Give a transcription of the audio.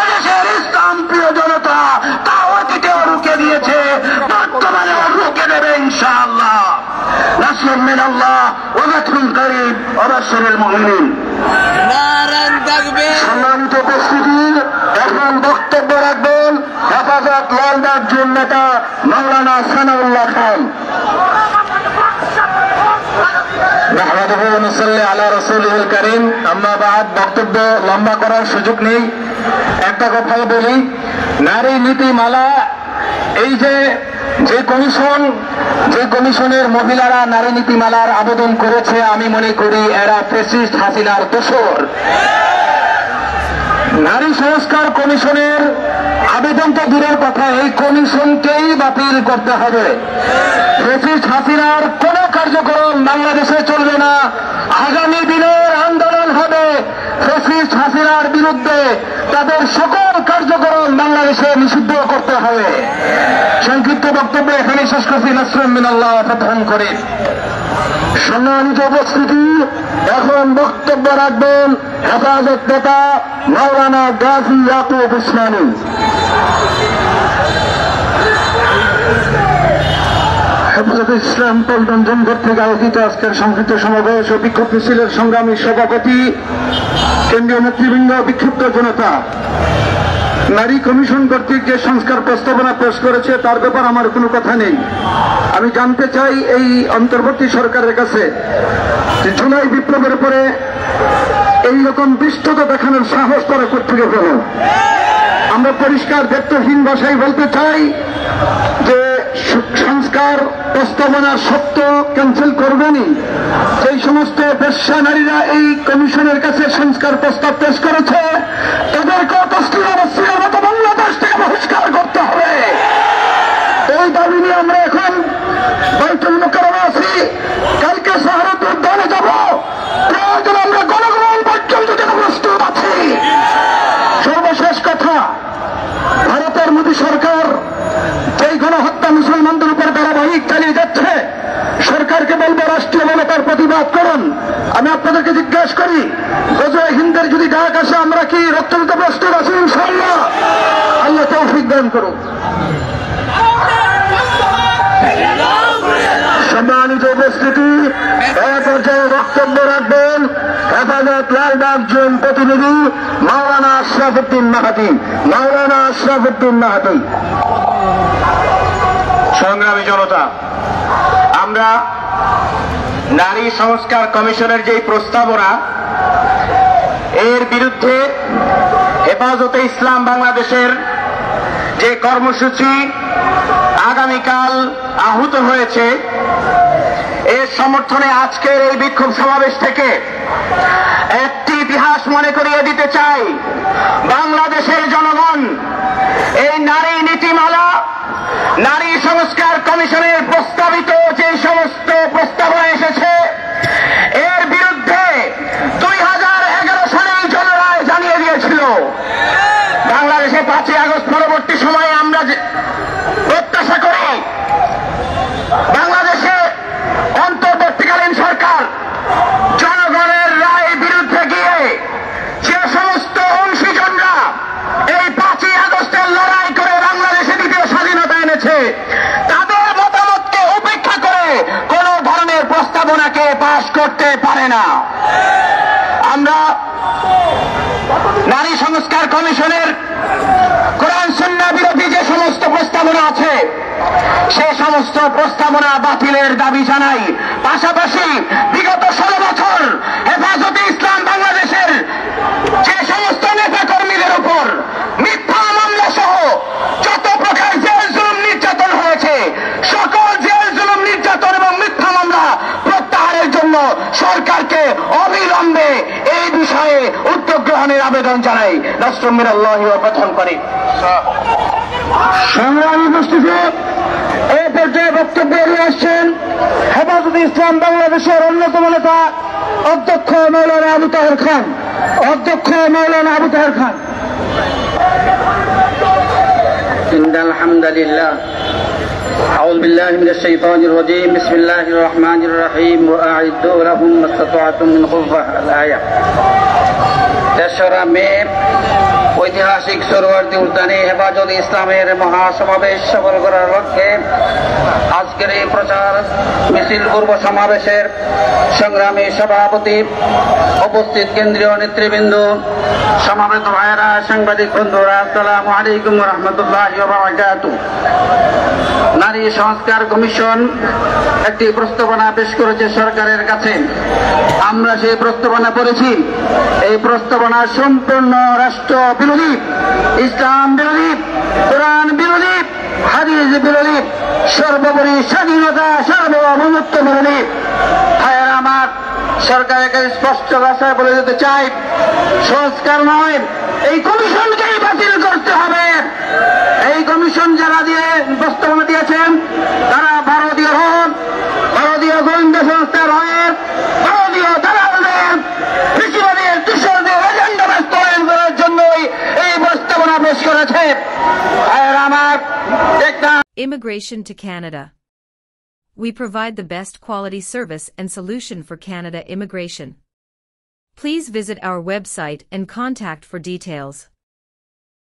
এদেশের ইসলাম প্রিয় জনতা তাও অতীতেও রুখে দিয়েছে, বর্তমানেও রুখে দেবে ইনশাআল্লাহ। নাসরুম মিনাল্লাহ ওয়া ফাতহুন করিব ওয়া বাশশিরিল মুমিনিন। সম্মানিত উপস্থিতি, এখন বক্তব্য রাখবেন হেফাজত লালবাগ জোন নেতা মাওলানা সানাউল্লাহ খান। বক্তব্য লম্বা করার সুযোগ নেই, একটা কথাই বলি, নারী নীতিমালা, এই যে কমিশনের মহিলারা নারী নীতিমালার আবেদন করেছে, আমি মনে করি এরা ফ্যাসিস্ট হাসিনার দোসর। নারী সংস্কার কমিশনের আবেদন তো দূরের কথা, এই কমিশনকেই বাতিল করতে হবে। ফ্যাসিস্ট হাসিনার কোন কার্যক্রম বাংলাদেশে চলবে না। আগামী দিনের আন্দোলন হবে ফ্যাসিস্ট হাসিনার বিরুদ্ধে, তাদের সকল কার্যক্রম বাংলাদেশে নিষিদ্ধ করতে হবে। সংক্ষিপ্ত বক্তব্য এখানে শেষ করছি। নাসরুম মিনাল্লাহ ওয়া ফাতহুন করিব। সম্মানিত উপস্থিতি, এখন বক্তব্য রাখবেন হেফাজত নেতা মাওলানা গাজী ইয়াকুব উসমানী। হেফাজত ইসলাম পল্টন জনপদ থেকে আয়োজিত আজকের সংক্ষিপ্ত সমাবেশ ও বিক্ষোভ মিছিলের সংগ্রামী সভাপতি, কেন্দ্রীয় নেতৃবৃন্দ, বিক্ষুব্ধ জনতা, নারী কমিশন কর্তৃক যে সংস্কার প্রস্তাবনা পেশ করেছে তার ব্যাপার আমার কোনো কথা নেই। আমি জানতে চাই এই অন্তর্বর্তী সরকারের কাছে যে জুলাই বিপ্লবের পরে এইরকম বিস্তৃত দেখানোর সাহস তারা কোত্থেকে পেল। আমরা পরিষ্কার দায়িত্বহীন ভাষায় বলতে চাই যে সংস্কার প্রস্তাবনার সত্য ক্যান্সেল করবেনই। সেই সমস্ত বেশ্যা নারীরা এই কমিশনের কাছে সংস্কার প্রস্তাব পেশ করেছে, তাদেরকে তসলিমার মতো বাংলাদেশ থেকে বহিষ্কার করতে হবে। এই দাবি নিয়ে আমরা এখন বাইতুল মুকাররমে আছি, কালকে শহরের উদ্যানে যাব, প্রয়োজন আমরা গণগণ পর্যন্ত যেতে প্রস্তুত আছি। সর্বশেষ কথা, ভারতের মোদী সরকার যেই গণহত্যা মুসলমানদের উপর ধারাবাহিক চালিয়ে যাচ্ছে, সরকারকে বলবো রাষ্ট্রীয়ভাবে তার প্রতিবাদ করুন। আমি আপনাদেরকে জিজ্ঞাসা করি, গজওয়ে হিন্দের যদি ডাক আসে আমরা কি রক্ত দিতে প্রস্তুত আছি? ইনশাআল্লাহ। আল্লাহ তৌফিক দান করুন। সম্মানিত উপস্থিতি, এই পর্যায়ে বক্তব্য রাখবেন হেফাজত লালবাগ জোন প্রতিনিধি মাওলানা আশরাফুদ্দিন মাহাদি। মাওলানা আশরাফুদ্দিন মাহাদি। সংগ্রামী জনতা, আমরা নারী সংস্কার কমিশনের যে প্রস্তাবনা, এর বিরুদ্ধে হেফাজতে ইসলাম বাংলাদেশের যে কর্মসূচি আগামীকাল আহুত হয়েছে, এর সমর্থনে আজকের এই বিক্ষোভ সমাবেশ থেকে একটি ইতিহাস মনে করিয়ে দিতে চাই। বাংলাদেশের জনগণ এই নারী নীতিমালা, নারী সংস্কার কমিশনের প্রস্তাবিত যে সমস্ত প্রস্তাবনা এসেছে, এর বিরুদ্ধে 2011 সালেই জনরায় জানিয়ে দিয়েছিল। বাংলাদেশে 5ই আগস্ট পরবর্তী সময়ে আমরা প্রত্যাশা করি বাংলাদেশে অন্তর্বর্তীকালীন সরকার জনগণের রায়ের বিরুদ্ধে গিয়ে যে সমস্ত অংশীজনরা এই 5ই আগস্টের লড়াই করে বাংলাদেশে দ্বিতীয় স্বাধীনতা এনেছে, তাদের মতামতকে উপেক্ষা করে কোন ধরনের প্রস্তাবনাকে পাশ করতে পারে না। আমরা নারী সংস্কার কমিশনের কোরআন সুন্নাহ বিরোধী যে সমস্ত প্রস্তাবনা আছে, সে সমস্ত প্রস্তাবনা বাতিলের দাবি জানাই। পাশাপাশি বিগত 16 বছর হেফাজতে ইসলাম বাংলাদেশের যে সমস্ত নেতা কর্মীদের উপর মিথ্যা মামলা সহ যত প্রকার জেল জুলুম নির্যাতন হয়েছে, সকল জেল জুলুম নির্যাতন এবং মিথ্যা মামলা প্রত্যাহারের জন্য সরকারকে অবিলম্বে এই বিষয়ে উদ্যোগ গ্রহণের আবেদন জানাই। নাসরুম মিনাল্লাহি ওয়া ফাতহুন করিব। সংগ্রামী উপস্থিতি, এই পর্যায়ে বক্তব্য নিয়ে আসছেন হেফাজতে ইসলাম বাংলাদেশের অন্যতম নেতা অধ্যক্ষ মাওলানা আবু তাহের খান। অধ্যক্ষ মাওলানা আবু তাহের খান। ইন্নাল হামদুলিল্লাহ, আউযু বিল্লাহি মিনাশ শাইতানির রাজীম, বিসমিল্লাহির রহমানির রহিম, ওয়া আ'ইদ্দু লাহুম মাসতা'তুম মিন কুওয়াতিল আয়াত। 3রা মে ঐতিহাসিক সোহরাওয়ার্দী উদ্যানে হেফাজত ইসলামের মহাসমাবেশ সফল করার লক্ষ্যে আজকের এই প্রচার মিছিল পূর্ব সমাবেশের সংগ্রামী সভাপতি, উপস্থিত কেন্দ্রীয় নেতৃবৃন্দ, সমাবেত ভাইয়েরা, সাংবাদিক বন্ধুরা, আসসালামু আলাইকুম ওয়া রাহমাতুল্লাহি ওয়া বারাকাতুহু। নারী সংস্কার কমিশন একটি প্রস্তাবনা পেশ করেছে সরকারের কাছে। আমরা সেই প্রস্তাবনা পড়েছি। এই প্রস্তাবনা সম্পূর্ণ রাষ্ট্র বিরোধী, ইসলাম বিরোধী, কোরআন বিরোধী, হাদিস বিরোধী, সর্বোপরি স্বাধীনতা সার্বভৌমত্ব বিরোধী। ভাইয়েরা আমার, সরকারের কাছে স্পষ্ট ভাষায় বলে দিতে চাই, সংস্কার নয়, এই কমিশনকেই বাতিল করতে হবে। এই কমিশন যারা দিয়ে প্রস্তাবনা দিয়েছেন তারা ভারতীয় হন, ভারতীয় গোয়েন্দা সংস্থার হয়ে ভারতীয় দালালদের, কৃষিবাদের, তুষারদের এজেন্ডা বাস্তবায়ন করার জন্যই এই প্রস্তাবনা পেশ করেছে। ভাইয়েরা আমার, Immigration to Canada. We provide the best quality service and solution for Canada immigration. Please visit our website and contact for details.